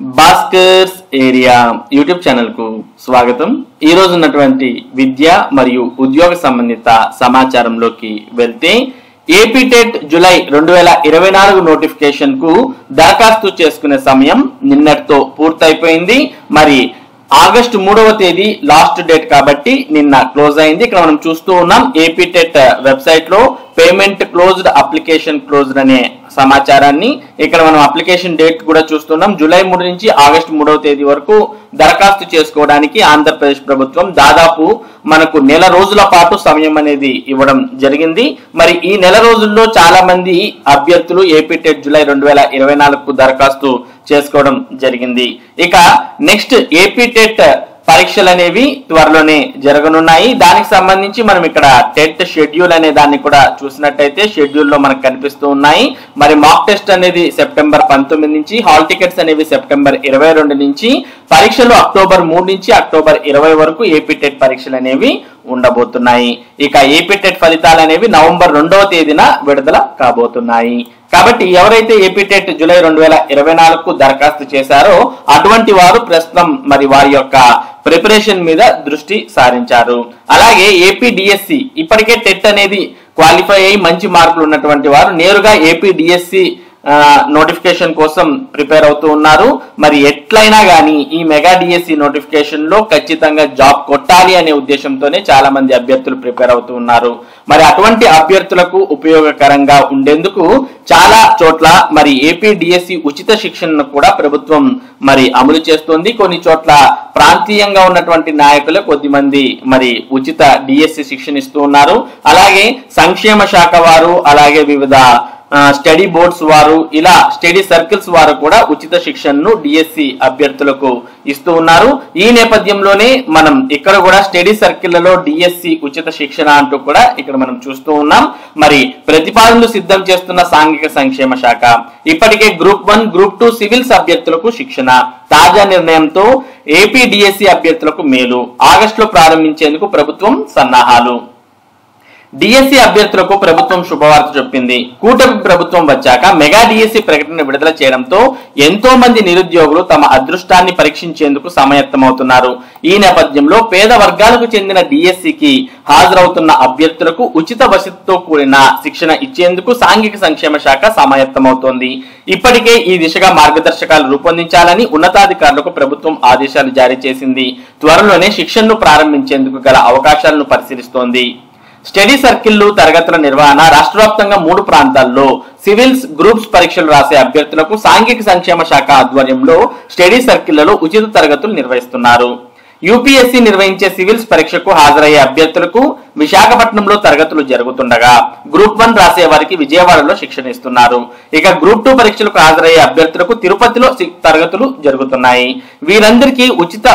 Bhaskar's area YouTube channel కు స్వాగతం। ఈ రోజు ఉన్నటువంటి విద్య మరియు ఉద్యోగ సంబంధిత సమాచారంలోకి వెళ్తే ఏపీ టెట్ జూలై 2024 నోటిఫికేషన్ కు దరఖాస్తు చేసుకునే సమయం నిన్నటితో పూర్తయిపోయింది। మరి ఆగస్టు 3వ తేదీ లాస్ట్ డేట్ కాబట్టి నిన్న క్లోజ్ అయింది। ఇక్కడ మనం చూస్తూ ఉన్నాం ఏపీ టెట్ వెబ్సైట్ లో పేమెంట్ క్లోజ్డ్, అప్లికేషన్ క్లోజ్డ్ అనే సమాచారాన్ని ఇక్కడ మనం అప్లికేషన్ డేట్ కూడా చూస్తున్నాం। జూలై 3 నుంచి ఆగస్టు 3వ తేదీ వరకు దరఖాస్తు చేసుకోవడానికి ఆంధ్రప్రదేశ్ ప్రభుత్వం దాదాపు మనకు నెల రోజుల పాటు సమయం అనేది ఇవ్వడం జరిగింది। మరి ఈ నెల రోజుల్లో చాలా మంది అభ్యర్థులు ఏపీ టెట్ జూలై 2024 కు దరఖాస్తు చేసుకోవడం జరిగింది। ఇక నెక్స్ట్ ఏపీ టెట్ పరీక్షలు అనేవి త్వరలోనే జరగనున్నాయి। దానికి సంబంధించి మనం ఇక్కడ టెట్ షెడ్యూల్ అనే దాన్ని కూడా చూసినట్టయితే షెడ్యూల్ లో మనకు కనిపిస్తూ ఉన్నాయి। మరి మాక్ టెస్ట్ అనేది సెప్టెంబర్ 19 నుంచి, హాల్ టికెట్స్ అనేవి సెప్టెంబర్ 22 నుంచి, పరీక్షలు అక్టోబర్ 3 నుంచి అక్టోబర్ 20 వరకు ఏపీ టెట్ పరీక్షలు అనేవి ఉండబోతున్నాయి। ఇక ఏపీ టెట్ ఫలితాలు అనేవి నవంబర్ 2వ తేదీన విడుదల కాబోతున్నాయి। కాబట్టి ఎవరైతే ఏపీ టెట్ జూలై 2024 కు దరఖాస్తు చేశారో అటువంటి వారు ప్రస్తుతం మరి వారి యొక్క ప్రిపరేషన్ మీద దృష్టి సారించారు। అలాగే ఏపీ డిఎస్సి ఇప్పటికే టెట్ అనేది క్వాలిఫై అయ్యి మంచి మార్కులు ఉన్నటువంటి వారు నేరుగా ఏపీ డిఎస్సి నోటిఫికేషన్ కోసం ప్రిపేర్ అవుతూ ఉన్నారు। మరి ఎట్లయినా కానీ ఈ మెగా డిఎస్సి నోటిఫికేషన్ లో ఖచ్చితంగా జాబ్ కొట్టాలి అనే ఉద్దేశంతోనే చాలా మంది అభ్యర్థులు ప్రిపేర్ అవుతూ ఉన్నారు। మరి అటువంటి అభ్యర్థులకు ఉపయోగకరంగా ఉండేందుకు చాలా చోట్ల మరి ఏపీ డిఎస్సి ఉచిత శిక్షణను కూడా ప్రభుత్వం మరి అమలు చేస్తోంది। కొన్ని చోట్ల ప్రాంతీయంగా ఉన్నటువంటి నాయకులు కొద్దిమంది మరి ఉచిత డిఎస్సి శిక్షణ ఇస్తూ ఉన్నారు। అలాగే సంక్షేమ శాఖ వారు, అలాగే వివిధ స్టడీ బోర్డ్స్ వారు, ఇలా స్టడీ సర్కిల్స్ వారు కూడా ఉచిత శిక్షణను డిఎస్సి అభ్యర్థులకు ఇస్తూ ఉన్నారు। ఈ నేపథ్యంలోనే మనం ఇక్కడ కూడా స్టడీ సర్కిళ్లలో డిఎస్సి ఉచిత శిక్షణ అంటూ కూడా ఇక్కడ మనం చూస్తూ ఉన్నాం। మరి ప్రతిపాదనలు సిద్ధం చేస్తున్న సాంఘిక సంక్షేమ శాఖ ఇప్పటికే గ్రూప్ 1, గ్రూప్ 2 సివిల్స్ అభ్యర్థులకు శిక్షణ, తాజా నిర్ణయంతో ఏపీ డిఎస్సి అభ్యర్థులకు మేలు, ఆగస్టులో ప్రారంభించేందుకు ప్రభుత్వం సన్నాహాలు। డిఎస్సి అభ్యర్థులకు ప్రభుత్వం శుభవార్త చెప్పింది। కూటమి ప్రభుత్వం వచ్చాక మెగా డిఎస్సి ప్రకటన విడుదల చేయడంతో ఎంతో మంది నిరుద్యోగులు తమ అదృష్టాన్ని పరీక్షించేందుకు సమాయత్తమవుతున్నారు। ఈ నేపథ్యంలో పేద వర్గాలకు చెందిన డిఎస్సికి హాజరవుతున్న అభ్యర్థులకు ఉచిత వసతితో కూడిన శిక్షణ ఇచ్చేందుకు సాంఘిక సంక్షేమ శాఖ సమాయత్తమవుతోంది। ఇప్పటికే ఈ దిశగా మార్గదర్శకాలు రూపొందించాలని ఉన్నతాధికారులకు ప్రభుత్వం ఆదేశాలు జారీ చేసింది। త్వరలోనే శిక్షణను ప్రారంభించేందుకు గల అవకాశాలను పరిశీలిస్తోంది। స్టడీ సర్కిళ్లు తరగతుల నిర్వహణ రాష్ట్ర వ్యాప్తంగా 3 ప్రాంతాల్లో సివిల్స్, గ్రూప్స్ పరీక్షలు రాసే అభ్యర్థులకు సాంఘిక సంక్షేమ శాఖ ఆధ్వర్యంలో స్టడీ సర్కిళ్లలో ఉచిత తరగతులు నిర్వహిస్తున్నారు। యూపీఎస్సీ నిర్వహించే సివిల్స్ పరీక్షకు హాజరయ్యే అభ్యర్థులకు విశాఖపట్నంలో తరగతులు జరుగుతుండగా గ్రూప్ 1 రాసే వారికి విజయవాడలో శిక్షణ ఇస్తున్నారు। ఇక గ్రూప్ 2 పరీక్షలకు హాజరయ్యే అభ్యర్థులకు తిరుపతిలో తరగతులు జరుగుతున్నాయి। వీరందరికీ ఉచిత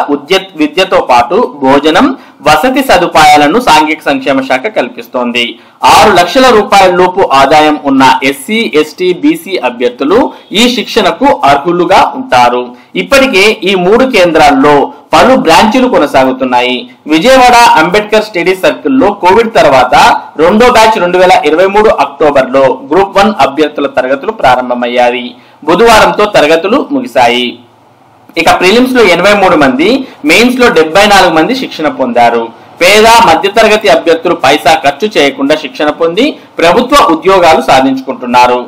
విద్యతో పాటు భోజనం, వసతి సదుపాయాలను సాంఘిక సంక్షేమ శాఖ కల్పిస్తోంది। 6 లక్షల రూపాయల లోపు ఆదాయం ఉన్న ఎస్సీ, ఎస్టీ, బీసీ అభ్యర్థులు ఈ శిక్షణకు అర్హులుగా ఉంటారు। ఇప్పటికే ఈ 3 కేంద్రాల్లో పలు బ్రాంచీలు కొనసాగుతున్నాయి। విజయవాడ అంబేద్కర్ స్టడీ సర్కిల్లో కోవిడ్ తర్వాత 2వ బ్యాచ్ 2023 అక్టోబర్లో గ్రూప్ 1 అభ్యర్థుల తరగతులు ప్రారంభమయ్యాయి। బుధవారంతో తరగతులు ముగిశాయి। ఇక ప్రిలిమ్స్ లో 83 మంది, మెయిన్స్ లో 74 మంది శిక్షణ పొందారు। పేద మధ్యతరగతి అభ్యర్థులు పైసా ఖర్చు చేయకుండా శిక్షణ పొంది ప్రభుత్వ ఉద్యోగాలు సాధించుకుంటున్నారు।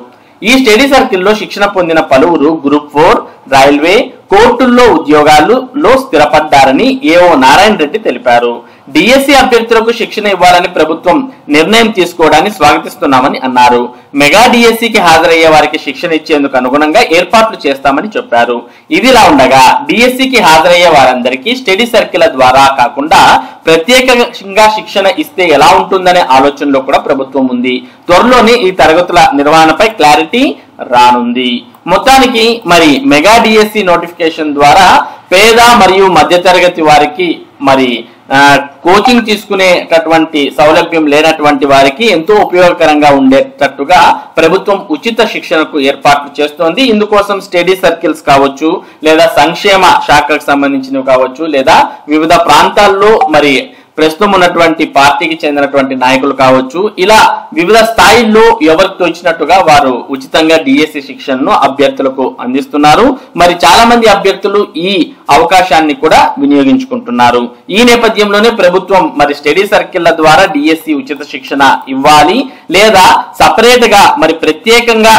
ఈ స్టడీ సర్కిల్లో శిక్షణ పొందిన పలువురు గ్రూప్ 4, రైల్వే, కోర్టుల్లో ఉద్యోగాల్లో స్థిరపడ్డారని ఏఓ నారాయణ రెడ్డి తెలిపారు। డిఎస్సి అభ్యర్థులకు శిక్షణ ఇవ్వాలని ప్రభుత్వం నిర్ణయం తీసుకోవడాన్ని స్వాగతిస్తున్నామని అన్నారు। మెగా డిఎస్సికి హాజరయ్యే వారికి శిక్షణ ఇచ్చేందుకు అనుగుణంగా ఏర్పాట్లు చేస్తామని చెప్పారు। ఇదిలా ఉండగా డిఎస్సికి హాజరయ్యే వారందరికీ స్టడీ సర్కిల్ ద్వారా కాకుండా ప్రత్యేకంగా శిక్షణ ఇస్తే ఎలా ఉంటుందనే ఆలోచనలో కూడా ప్రభుత్వం ఉంది। త్వరలోనే ఈ తరగతుల నిర్వహణపై క్లారిటీ రానుంది। మొత్తానికి మరి మెగా డిఎస్సి నోటిఫికేషన్ ద్వారా పేద మరియు మధ్యతరగతి వారికి మరి కోచింగ్ తీసుకునేటటువంటి సౌలభ్యం లేనటువంటి వారికి ఎంతో ఉపయోగకరంగా ఉండేటట్టుగా ప్రభుత్వం ఉచిత శిక్షణకు ఏర్పాట్లు చేస్తోంది। ఇందుకోసం స్టడీ సర్కిల్స్ కావచ్చు, లేదా సంక్షేమ శాఖకు సంబంధించినవి కావచ్చు, లేదా వివిధ ప్రాంతాల్లో మరి ప్రస్తుతం ఉన్నటువంటి పార్టీకి చెందినటువంటి నాయకులు కావచ్చు, ఇలా వివిధ స్థాయిల్లో ఎవరికి తోచినట్టుగా వారు ఉచితంగా డిఎస్సి శిక్షణను అభ్యర్థులకు అందిస్తున్నారు. మరి చాలా మంది అభ్యర్థులు ఈ అవకాశాన్ని కూడా వినియోగించుకుంటున్నారు. ఈ నేపథ్యంలోనే ప్రభుత్వం మరి స్టడీ సర్కిళ్ల ద్వారా డిఎస్సి ఉచిత శిక్షణ ఇవ్వాలి, లేదా సపరేట్ గా మరి ప్రత్యేకంగా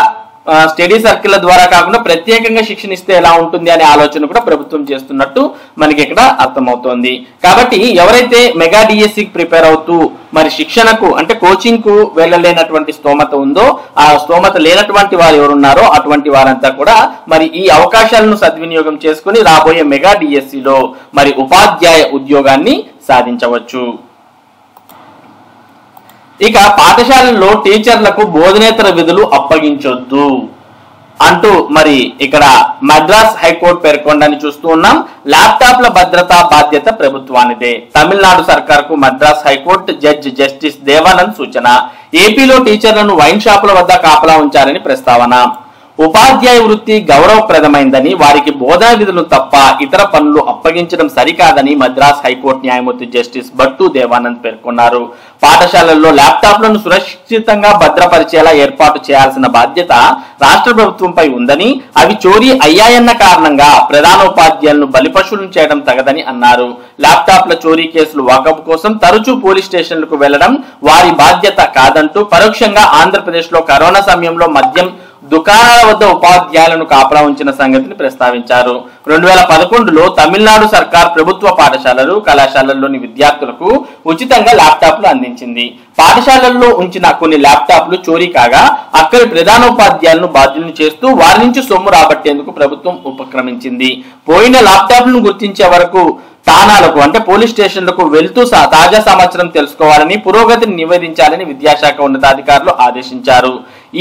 స్టడీ సర్కిళ్ల ద్వారా కాకుండా ప్రత్యేకంగా శిక్షణ ఇస్తే ఎలా ఉంటుంది అనే ఆలోచన కూడా ప్రభుత్వం చేస్తున్నట్టు మనకి ఇక్కడ అర్థమవుతోంది. కాబట్టి ఎవరైతే మెగా డిఎస్సికి ప్రిపేర్ అవుతూ మరి శిక్షణకు అంటే కోచింగ్ కు వెళ్ళలేనటువంటి స్తోమత ఉందో, ఆ స్తోమత లేనటువంటి వారు ఎవరున్నారో అటువంటి వారంతా కూడా మరి ఈ అవకాశాలను సద్వినియోగం చేసుకుని రాబోయే మెగా డిఎస్సిలో మరి ఉపాధ్యాయ ఉద్యోగాన్ని సాధించవచ్చు. ఇక పాఠశాలల్లో టీచర్లకు బోధనేతర విధులు అప్పగించొద్దు అంటూ మరి ఇక్కడ మద్రాస్ హైకోర్టు పేర్కొందని చూస్తూ ఉన్నాం. ల్యాప్టాప్ల భద్రతా బాధ్యత ప్రభుత్వానిదే. తమిళనాడు సర్కార్కు Madras high court judge justice Devanand సూచన. ఏపీలో టీచర్లను వైన్ షాపుల వద్ద కాపలా ఉంచారని ప్రస్తావన. ఉపాధ్యాయ వృత్తి గౌరవప్రదమైందని, వారికి బోధన విధులు తప్ప ఇతర పనులు అప్పగించడం సరికాదని మద్రాస్ హైకోర్టు న్యాయమూర్తి జస్టిస్ భట్టు దేవానంద్ పేర్కొన్నారు. పాఠశాలల్లో ల్యాప్టాప్లను సురక్షితంగా భద్రపరిచేలా ఏర్పాటు చేయాల్సిన బాధ్యత రాష్ట్ర ప్రభుత్వంపై ఉందని, అవి చోరీ అయ్యాయన్న కారణంగా ప్రధానోపాధ్యాయులను బలిపశువులను చేయడం తగదని అన్నారు. ల్యాప్టాప్ల చోరీ కేసులు వాకపు కోసం తరచూ పోలీస్ స్టేషన్లకు వెళ్లడం వారి బాధ్యత కాదంటూ పరోక్షంగా ఆంధ్రప్రదేశ్ లో కరోనా సమయంలో మద్యం దుకాణాల వద్ద ఉపాధ్యాయులను కాపలా ఉంచిన సంగతిని ప్రస్తావించారు. 2011లో తమిళనాడు సర్కార్ ప్రభుత్వ పాఠశాలలు, కళాశాలల్లోని విద్యార్థులకు ఉచితంగా ల్యాప్టాప్లు అందించింది. పాఠశాలల్లో ఉంచిన కొన్ని ల్యాప్టాప్లు చోరీ కాగా అక్కడి ప్రధానోపాధ్యాయులను బాధ్యులను చేస్తూ వారి నుంచి సొమ్ము రాబట్టేందుకు ప్రభుత్వం ఉపక్రమించింది. పోయిన ల్యాప్టాప్లను గుర్తించే వరకు స్థానాలకు అంటే పోలీస్ స్టేషన్లకు వెళ్తూ తాజా సమాచారం తెలుసుకోవాలని, పురోగతిని నివేదించాలని విద్యాశాఖ ఉన్నతాధికారులు ఆదేశించారు.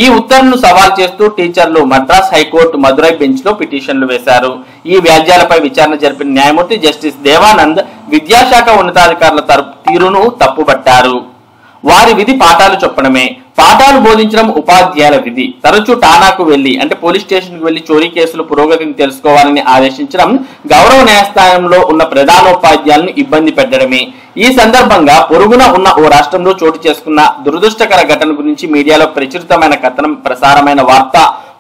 ఈ ఉత్తర్వును సవాల్ చేస్తూ టీచర్లు మద్రాస్ హైకోర్టు మదురై బెంచ్ లో పిటిషన్లు వేశారు. ఈ వ్యాజ్యాలపై విచారణ జరిపిన న్యాయమూర్తి జస్టిస్ దేవానంద్ విద్యాశాఖ ఉన్నతాధికారుల తీరును తప్పుబట్టారు. వారి విధి పాఠాలు చెప్పడమే, పాఠాలు బోధించడం ఉపాధ్యాయుల విధి. తరచూ ఠానాకు వెళ్లి అంటే పోలీస్ స్టేషన్ కు వెళ్లి చోరీ కేసులు పురోగతిని తెలుసుకోవాలని ఆదేశించడం గౌరవ న్యాయస్థానంలో ఉన్న ప్రధానోపాధ్యాయులను ఇబ్బంది పెట్టడమే. ఈ సందర్భంగా పొరుగున ఉన్న ఓ రాష్ట్రంలో చోటు చేసుకున్న దురదృష్టకర ఘటన గురించి మీడియాలో ప్రచురితమైన కథనం ప్రసారమైన వార్త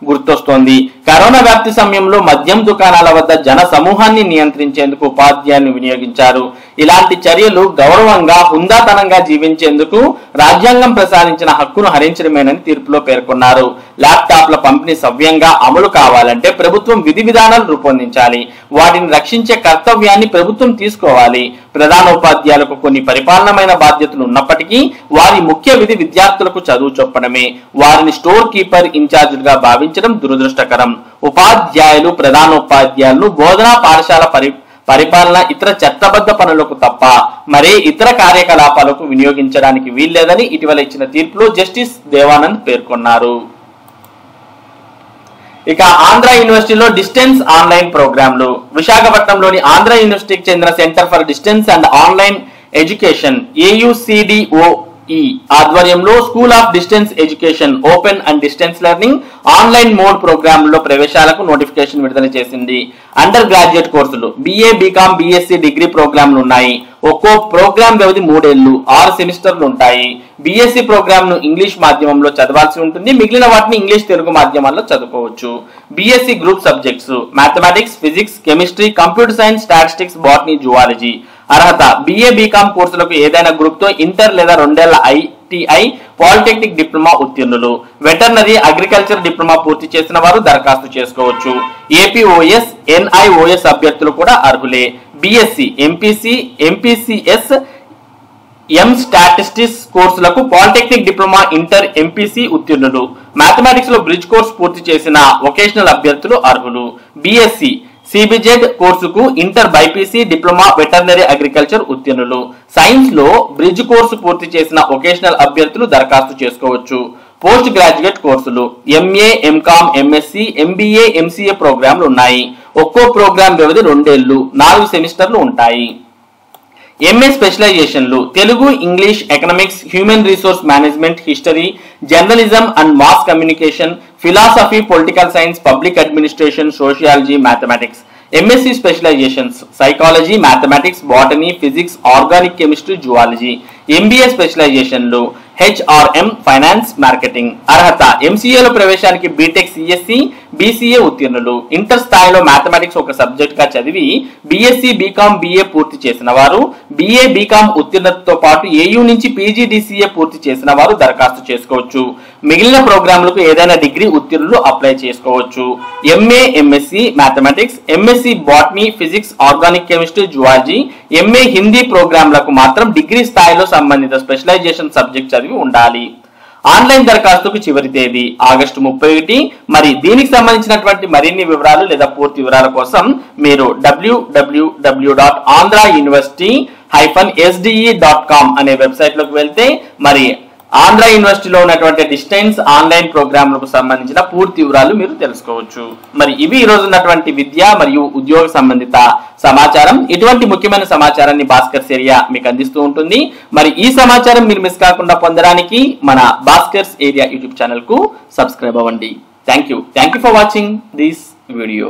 గుర్తొస్తోంది. కరోనా వ్యాప్తి సమయంలో మద్యం దుకాణాల వద్ద జన సమూహాన్ని నియంత్రించేందుకు ఉపాధ్యాయులను వినియోగించారు. ఇలాంటి చర్యలు గౌరవంగా హుందాతనంగా జీవించేందుకు రాజ్యాంగం ప్రసాదించిన హక్కును హరించడమేనని తీర్పులో పేర్కొన్నారు. ల్యాప్టాప్ల పంపిణీ సవ్యంగా అమలు కావాలంటే ప్రభుత్వం విధి విధానాలు రూపొందించాలి. వాటిని రక్షించే కర్తవ్యాన్ని ప్రభుత్వం తీసుకోవాలి. ప్రధానోపాధ్యాయులకు కొన్ని పరిపాలనమైన బాధ్యతలు ఉన్నప్పటికీ వారి ముఖ్య విధి విద్యార్థులకు చదువు చెప్పడమే. వారిని స్టోర్ కీపర్ ఇన్ఛార్జిగా భావించడం దురదృష్టకరం. ఉపాధ్యాయులు, ప్రధానోపాధ్యాయులను బోధనా పాఠశాల పరిపాలన ఇతర చట్టబద్ధ పనులకు తప్ప మరే ఇతర కార్యకలాపాలకు వినియోగించడానికి వీల్లేదని ఇటీవల ఇచ్చిన తీర్పులో జస్టిస్ దేవానంద్ పేర్కొన్నారు. ఇక ఆంధ్ర యూనివర్సిటీలో డిస్టెన్స్ ఆన్లైన్ ప్రోగ్రాంలు. విశాఖపట్నంలోని ఆంధ్ర యూనివర్సిటీకి చెందిన centre for distance and online education AUCDOE ఆధ్వర్యంలో school of distance education open and distance learning online mode ప్రోగ్రాంలలో ప్రవేశాలకు నోటిఫికేషన్ విడుదల చేసింది. అండర్ గ్రాడ్యుయేట్ కోర్సులు BA, BCom, BSc డిగ్రీ ప్రోగ్రాంలు ఉన్నాయి. ఒక్కో ప్రోగ్రాం వ్యవధి 3 ఏళ్లు, 6 సెమిస్టర్లు ఉంటాయి. BSc ప్రోగ్రామ్ ను ఇంగ్లీష్ మాధ్యమంలో చదవాల్సి ఉంటుంది. మిగిలిన వాటిని ఇంగ్లీష్, తెలుగు మాధ్యమాల్లో చదువుకోవచ్చు. BSc group subjects mathematics, physics, chemistry, computer science, statistics, botany, zoology. అర్హత BA, BCom కోర్సులకు ఏదైనా గ్రూప్ తో ఇంటర్ లేదా 2 ఏళ్ల ITI పాలిటెక్నిక్ డిప్లొమా ఉత్తీర్ణులు. వెటర్నరీ, అగ్రికల్చర్ డిప్లొమా పూర్తి చేసిన వారు దరఖాస్తు చేసుకోవచ్చు. APOS, NIOS అభ్యర్థులు కూడా అర్హులే. BSc, MPC, MPCS, స్టాటిస్టిక్స్ కోర్సులకు పాలిటెక్నిక్ డిప్లొమా, ఇంటర్, MPC ఉత్తీర్ణులు. మ్యాథమెటిక్స్ లో బ్రిడ్జ్ కోర్సు పూర్తి చేసిన వొకేషనల్ అభ్యర్థులు అర్హులు. BSc CBZ కోర్సుకు inter, BIPC, diploma, veterinary, agriculture ఉత్తీర్ణులు. సైన్స్ లో బ్రిడ్జ్ కోర్సు పూర్తి చేసిన వొకేషనల్ అభ్యర్థులు దరఖాస్తు చేసుకోవచ్చు. పోస్ట్ గ్రాడ్యుయేట్ కోర్సులు MA, MCom, MSc, MBA, MCA ప్రోగ్రాంలు ఉన్నాయి. ఒక్కో ప్రోగ్రాం వ్యవధి 2 ఏళ్లు, 4 సెమిస్టర్లు ఉంటాయి. MA స్పెషలైజేషన్లు Telugu, English, economics, human resource management, history, journalism and mass communication, philosophy, political science, public administration, sociology, mathematics. MSc specialisations psychology, mathematics, botany, physics, organic chemistry, zoology. MBA స్పెషలైజేషన్లు HRM, finance, marketing. అర్హత ఎంసీఏలో ప్రవేశానికి BTech, CSC, BCA ఉత్తీర్ణులు. Inter స్థాయిలో mathematics ఒక subject గా చదివి BSc, BCom, BA పూర్తి చేసిన వారు, బీఏ, బీకామ్ ఉత్తీర్ణతతో పాటు ఏయూ నుంచి పీజీడీసీఏ పూర్తి చేసిన వారు దరఖాస్తు చేసుకోవచ్చు. మిగిలిన ప్రోగ్రాంలకు ఏదైనా డిగ్రీ ఉత్తీర్ణులు అప్లై చేసుకోవచ్చు. MA, MSc mathematics, MSc botany, physics, organic chemistry, zoology, MA Hindi ప్రోగ్రాంలకు మాత్రం డిగ్రీ స్థాయిలో సంబంధిత స్పెషలైజేషన్ సబ్జెక్ట్ చదివి ఉండాలి. ఆన్లైన్ దరఖాస్తుకు చివరి తేదీ ఆగస్టు 31. మరి దీనికి సంబంధించినటువంటి మరిన్ని వివరాలు లేదా పూర్తి వివరాల కోసం మీరు www.andrauniversity-sde.com అనే వెబ్సైట్ లోకి వెళ్తే మరి ఆంధ్ర యూనివర్సిటీలో ఉన్నటువంటి డిస్టెన్స్ ఆన్లైన్ ప్రోగ్రాంలకు సంబంధించిన పూర్తి వివరాలు మీరు తెలుసుకోవచ్చు. మరి ఇవి ఈ రోజు ఉన్నటువంటి విద్య మరియు ఉద్యోగ సంబంధిత సమాచారం. ఇటువంటి ముఖ్యమైన సమాచారాన్ని భాస్కర్స్ ఏరియా మీకు అందిస్తూ ఉంటుంది. మరి ఈ సమాచారం మీరు మిస్ కాకుండా పొందడానికి మన భాస్కర్స్ ఏరియా యూట్యూబ్ ఛానల్ కు సబ్స్క్రైబ్ అవ్వండి. Thank you for watching this video.